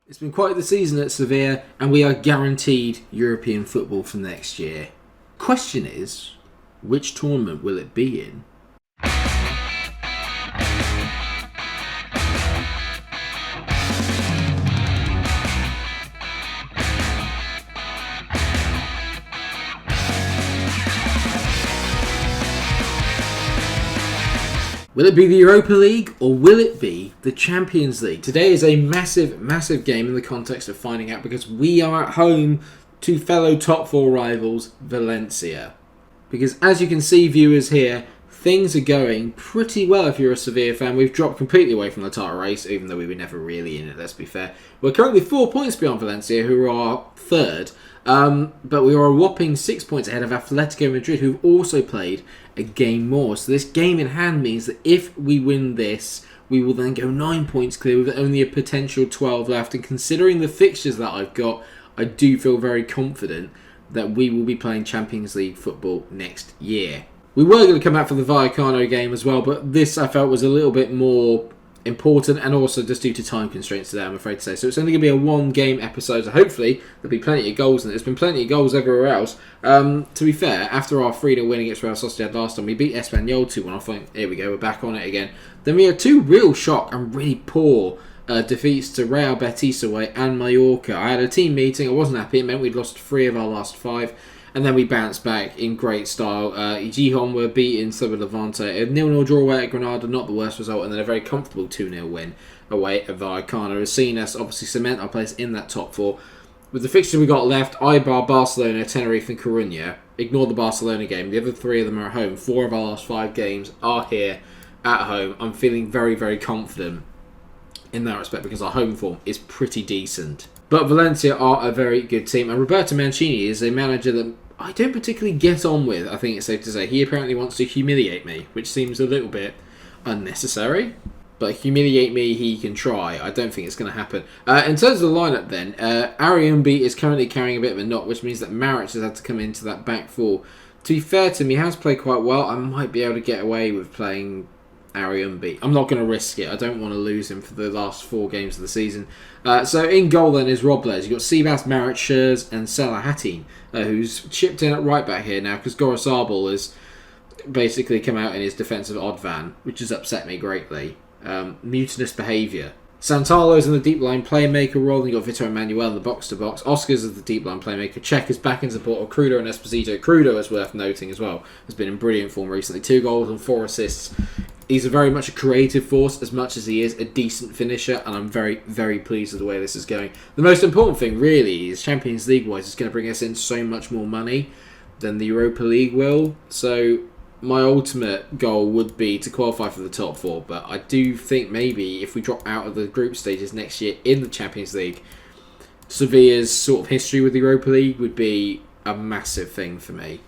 It's been quite the season at Sevilla, and we are guaranteed European football for next year. Question is, which tournament will it be in? Will it be the Europa League or will it be the Champions League? Today is a massive, massive game in the context of finding out because we are at home to fellow top four rivals, Valencia. Because as you can see, viewers here, things are going pretty well if you're a Sevilla fan. We've dropped completely away from the title race, even though we were never really in it, let's be fair. We're currently 4 points beyond Valencia, who are third. But we are a whopping 6 points ahead of Atletico Madrid, who've also played a game more. So this game in hand means that if we win this, we will then go 9 points clear with only a potential 12 left. And considering the fixtures that I've got, I do feel very confident that we will be playing Champions League football next year. We were going to come out for the Vallecano game as well, but this I felt was a little bit more important and also just due to time constraints today, I'm afraid to say. So it's only going to be a one-game episode, so hopefully there'll be plenty of goals in it. There's been plenty of goals everywhere else. To be fair, after our 3-0 win against Real Sociedad last time, we beat Espanyol 2-1. I think, here we go, we're back on it again. Then we had two real shock and really poor defeats to Real Betis away and Mallorca. I had a team meeting, I wasn't happy, it meant we'd lost 3 of our last 5. And then we bounced back in great style. Gijon were beaten so with Levante. A 0-0 draw away at Granada, not the worst result. And then a very comfortable 2-0 win away at Vallecano has seen us obviously cement our place in that top 4. With the fixtures we got left, Eibar, Barcelona, Tenerife and Coruña. Ignore the Barcelona game. The other 3 of them are at home. 4 of our last 5 games are here at home. I'm feeling very, very confident in that respect because our home form is pretty decent. But Valencia are a very good team, and Roberto Mancini is a manager that I don't particularly get on with, I think it's safe to say. He apparently wants to humiliate me, which seems a little bit unnecessary. But humiliate me, he can try. I don't think it's going to happen. In terms of the lineup then, Ariumbi is currently carrying a bit of a knock, which means that Maric has had to come into that back 4. To be fair to him, he has played quite well. I might be able to get away with playing Ariumbi. I'm not going to risk it. I don't want to lose him for the last 4 games of the season. So in goal then is Robles. You've got Sebas, Maric, Schürrle and Salahatin, who's chipped in at right back here now because Gorosabal has basically come out in his defensive odd van, which has upset me greatly. Mutinous behaviour. Santalo's in the deep line playmaker role. Then you've got Vitor Emmanuel in the box-to-box. Oscar's is the deep line playmaker. Cech is back in support of Crudo and Esposito. Crudo is worth noting as well. Has been in brilliant form recently. 2 goals and 4 assists. He's very much a creative force as much as he is a decent finisher, and I'm very, very pleased with the way this is going. The most important thing really is Champions League-wise, it's going to bring us in so much more money than the Europa League will. So my ultimate goal would be to qualify for the top 4, but I do think maybe if we drop out of the group stages next year in the Champions League, Sevilla's sort of history with the Europa League would be a massive thing for me.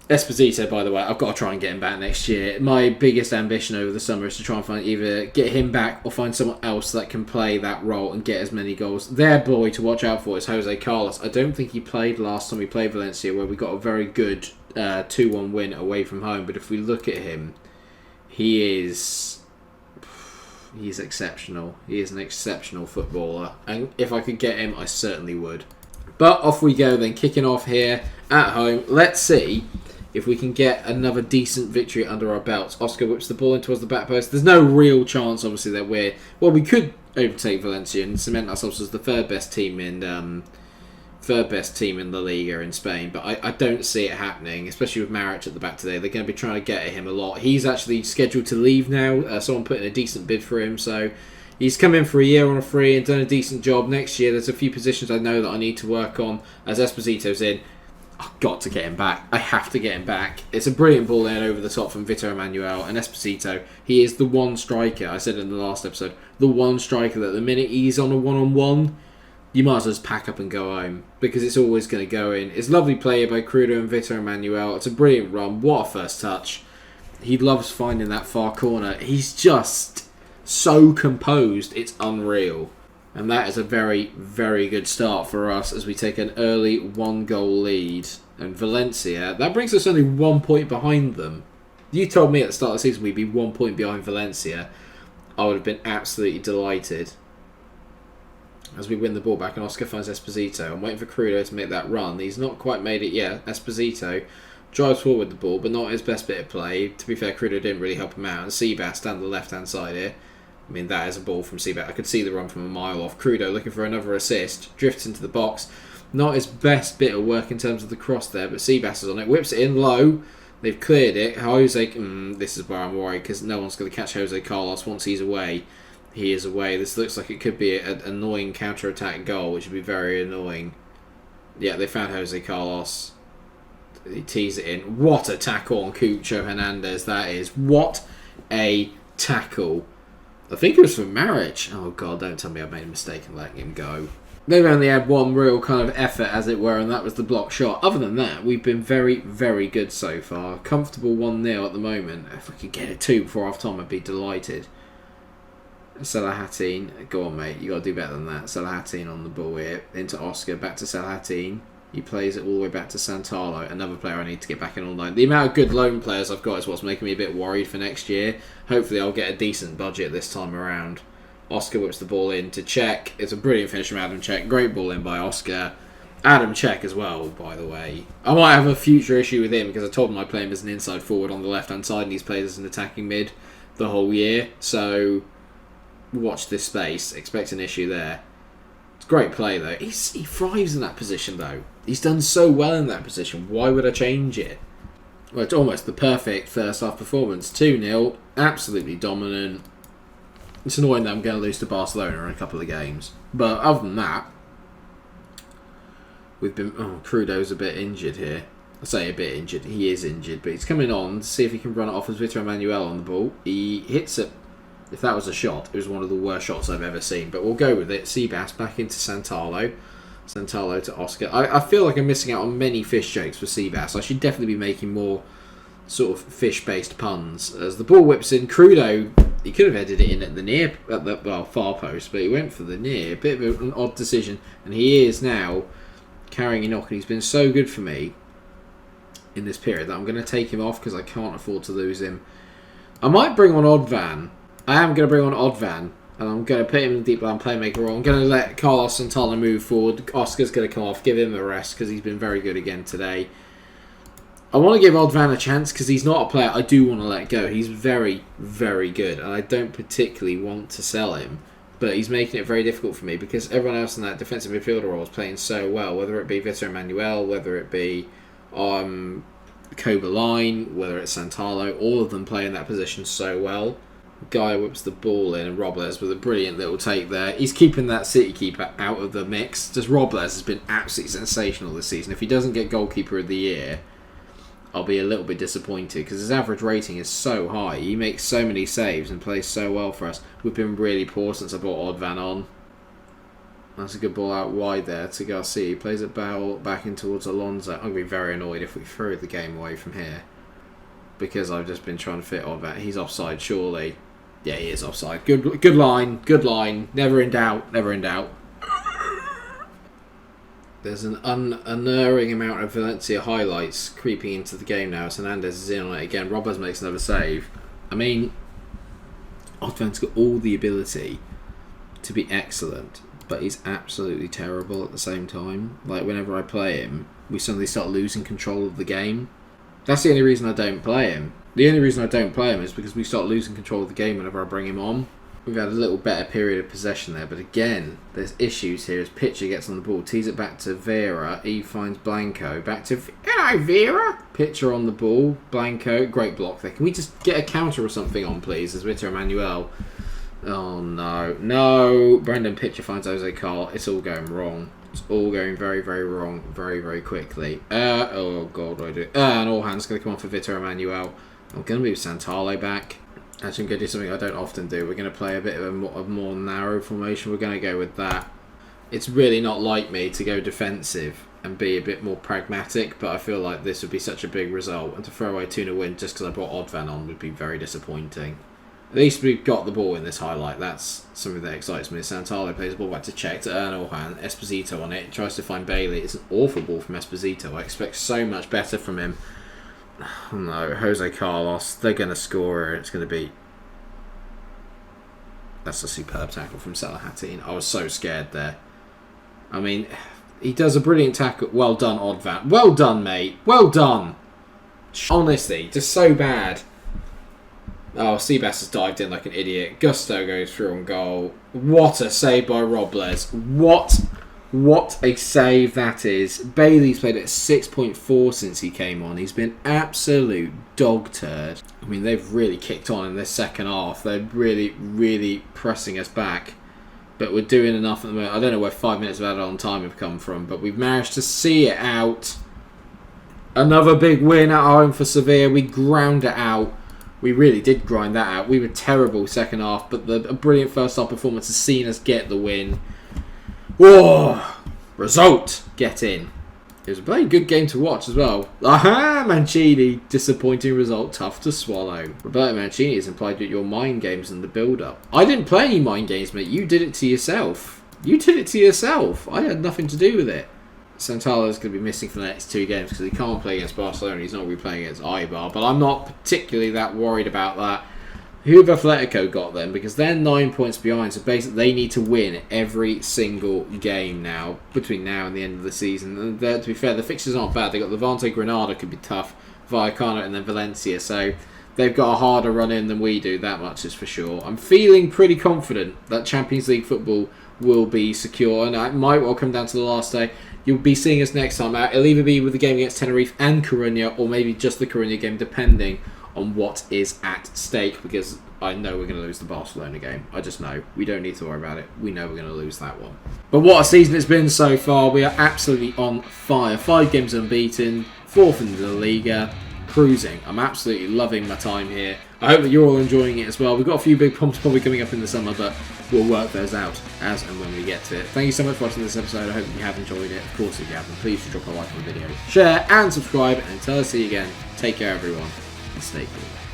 Esposito, by the way, I've got to try and get him back next year. My biggest ambition over the summer is to try and find either get him back or find someone else that can play that role and get as many goals. Their boy to watch out for is Jose Carlos. I don't think he played last time we played Valencia, where we got a very good 2-1 win away from home. But if we look at him, he's exceptional. He is an exceptional footballer. And if I could get him, I certainly would. But off we go then, kicking off here at home. Let's see if we can get another decent victory under our belts. Oscar whips the ball in towards the back post. There's no real chance, obviously, that we could overtake Valencia and cement ourselves as the third best team in La Liga in Spain. But I don't see it happening, especially with Maric at the back today. They're going to be trying to get at him a lot. He's actually scheduled to leave now. Someone put in a decent bid for him, so he's come in for a year on a free and done a decent job. Next year, there's a few positions I know that I need to work on. As Esposito's in, I've got to get him back. I have to get him back. It's a brilliant ball in over the top from Vitor Emmanuel and Esposito. He is the one striker, I said in the last episode, the one striker that the minute he's on a one-on-one, you might as well just pack up and go home because it's always going to go in. It's a lovely play by Crudo and Vitor Emmanuel. It's a brilliant run. What a first touch. He loves finding that far corner. He's just so composed. It's unreal. And that is a very, very good start for us as we take an early 1-goal lead. And Valencia, that brings us only 1 point behind them. You told me at the start of the season we'd be 1 point behind Valencia. I would have been absolutely delighted. as we win the ball back and Oscar finds Esposito. I'm waiting for Crudo to make that run. He's not quite made it yet. Esposito drives forward the ball, but not his best bit of play. To be fair, Crudo didn't really help him out. And Seabass down the left-hand side here. I mean, that is a ball from Seabass. I could see the run from a mile off. Crudo looking for another assist. Drifts into the box. Not his best bit of work in terms of the cross there, but Seabass is on it. Whips it in low. They've cleared it. Jose... this is where I'm worried, because no one's going to catch Jose Carlos once he's away. He is away. This looks like it could be an annoying counter-attack goal, which would be very annoying. Yeah, they found Jose Carlos. He tees it in. What a tackle on Cucho Hernandez that is. What a tackle. I think it was for Marriage. Oh, God, don't tell me I made a mistake in letting him go. They've only had one real kind of effort, as it were, and that was the block shot. Other than that, we've been very, very good so far. Comfortable 1-0 at the moment. If we could get a 2 before half-time, I'd be delighted. Salahattin, go on, mate. You got to do better than that. Salahattin on the ball here. Into Oscar, back to Salahattin. He plays it all the way back to Santalo, another player I need to get back in online. The amount of good loan players I've got is what's making me a bit worried for next year. Hopefully I'll get a decent budget this time around. Oscar whips the ball in to Cech. It's a brilliant finish from Adam Cech. Great ball in by Oscar. Adam Cech as well, by the way. I might have a future issue with him because I told him I play him as an inside forward on the left-hand side and he's played as an attacking mid the whole year. So watch this space. Expect an issue there. It's great play though. He thrives in that position though. He's done so well in that position. Why would I change it? Well, it's almost the perfect first half performance. 2-0. Absolutely dominant. It's annoying that I'm going to lose to Barcelona in a couple of games. But other than that, we've been... Oh, Crudo's a bit injured here. I say a bit injured. He is injured. But he's coming on to see if he can run it off as Vitor Emmanuel on the ball. He hits it. If that was a shot, it was one of the worst shots I've ever seen. But we'll go with it. Seabass back into Santalo. Santalo to Oscar. I feel like I'm missing out on many fish jokes for Seabass. I should definitely be making more sort of fish-based puns. As the ball whips in, Crudo, he could have headed it in at the far post, but he went for the near. A bit of an odd decision. And he is now carrying a knock, and he's been so good for me in this period that I'm going to take him off because I can't afford to lose him. I might bring on Oddvan. I am going to bring on Oddvan. And I'm going to put him in the deep line playmaker role. I'm going to let Carlos Santana move forward. Oscar's going to come off. Give him a rest because he's been very good again today. I want to give Oddvan a chance because he's not a player I do want to let go. He's very, very good. And I don't particularly want to sell him. But he's making it very difficult for me because everyone else in that defensive midfielder role is playing so well. Whether it be Vitor Emmanuel, whether it be Koberline, whether it's Santalo. All of them play in that position so well. Guy whips the ball in and Robles with a brilliant little take there. He's keeping that City keeper out of the mix. Just Robles has been absolutely sensational this season. If he doesn't get goalkeeper of the year, I'll be a little bit disappointed because his average rating is so high. He makes so many saves and plays so well for us. We've been really poor since I brought Oddvan on. That's a good ball out wide there to Garcia. He plays it back in towards Alonso. I'm going to be very annoyed if we throw the game away from here because I've just been trying to fit Oddvan. He's offside surely. Yeah, he is offside. Good line. Good line. Never in doubt. Never in doubt. There's an unerring amount of Valencia highlights creeping into the game now. Hernandez is in on it again. Robles makes another save. I mean, Oddvan's got all the ability to be excellent, but he's absolutely terrible at the same time. Like, whenever I play him, we suddenly start losing control of the game. That's the only reason I don't play him. The only reason I don't play him is because we start losing control of the game whenever I bring him on. We've had a little better period of possession there, but again, there's issues here as Pitcher gets on the ball, tees it back to Vera, he finds Blanco, back to... Hello, Vera! Pitcher on the ball, Blanco, great block there. Can we just get a counter or something on, please, as Vitor Emmanuel? Oh, no. No! Brendan Pitcher finds Jose Carl. It's all going wrong. It's all going very, very wrong very, very quickly. Oh, God, what do I do? And all hands going to come on for Vitor Emmanuel. I'm going to move Santalo back. Actually, I'm going to do something I don't often do. We're going to play a bit of a more narrow formation. We're going to go with that. It's really not like me to go defensive and be a bit more pragmatic, but I feel like this would be such a big result. And to throw away 2-0 win just because I brought Oddvan on would be very disappointing. At least we've got the ball in this highlight. That's something that excites me. Santalo plays the ball back to Cech, to earn Orhan. Esposito on it. Tries to find Bailey. It's an awful ball from Esposito. I expect so much better from him. Oh, no, Jose Carlos. They're going to score. It's going to be... That's a superb tackle from Salahatin. I was so scared there. I mean, he does a brilliant tackle. Well done, Oddvan. Well done, mate. Well done. Honestly, just so bad. Oh, Seabass has dived in like an idiot. Gusto goes through on goal. What a save by Robles. What a save that is. Bailey's played at 6.4 since he came on. He's been absolute dog turd. I mean, they've really kicked on in this second half. They're really pressing us back. But we're doing enough at the moment. I don't know where 5 minutes of added on time have come from, but we've managed to see it out. Another big win at home for Sevilla. We ground it out. We really did grind that out. We were terrible second half, but a brilliant first half performance has seen us get the win. Whoa! Result! Get in. It was a very good game to watch as well. Aha! Mancini. Disappointing result. Tough to swallow. Roberto Mancini has implied that your mind games in the build-up. I didn't play any mind games, mate. You did it to yourself. You did it to yourself. I had nothing to do with it. Santala's going to be missing for the next 2 games because he can't play against Barcelona. He's not going to be playing against Eibar. But I'm not particularly that worried about that. Who have Atletico got then? Because they're 9 points behind. So basically they need to win every single game now, between now and the end of the season. And to be fair, the fixtures aren't bad. They've got Levante, Granada could be tough, Vallecano and then Valencia. So they've got a harder run in than we do. That much is for sure. I'm feeling pretty confident that Champions League football will be secure. And it might well come down to the last day. You'll be seeing us next time out. It'll either be with the game against Tenerife and Coruña, or maybe just the Coruña game, depending on what is at stake, because I know we're going to lose the Barcelona game. I just know. We don't need to worry about it. We know we're going to lose that one. But what a season it's been so far. We are absolutely on fire. 5 games unbeaten, 4th in the Liga, cruising. I'm absolutely loving my time here. I hope that you're all enjoying it as well. We've got a few big pumps probably coming up in the summer, but we'll work those out as and when we get to it. Thank you so much for watching this episode. I hope you have enjoyed it. Of course, if you haven't, please drop a like on the video, share and subscribe. And until I see you again, take care everyone and stay cool.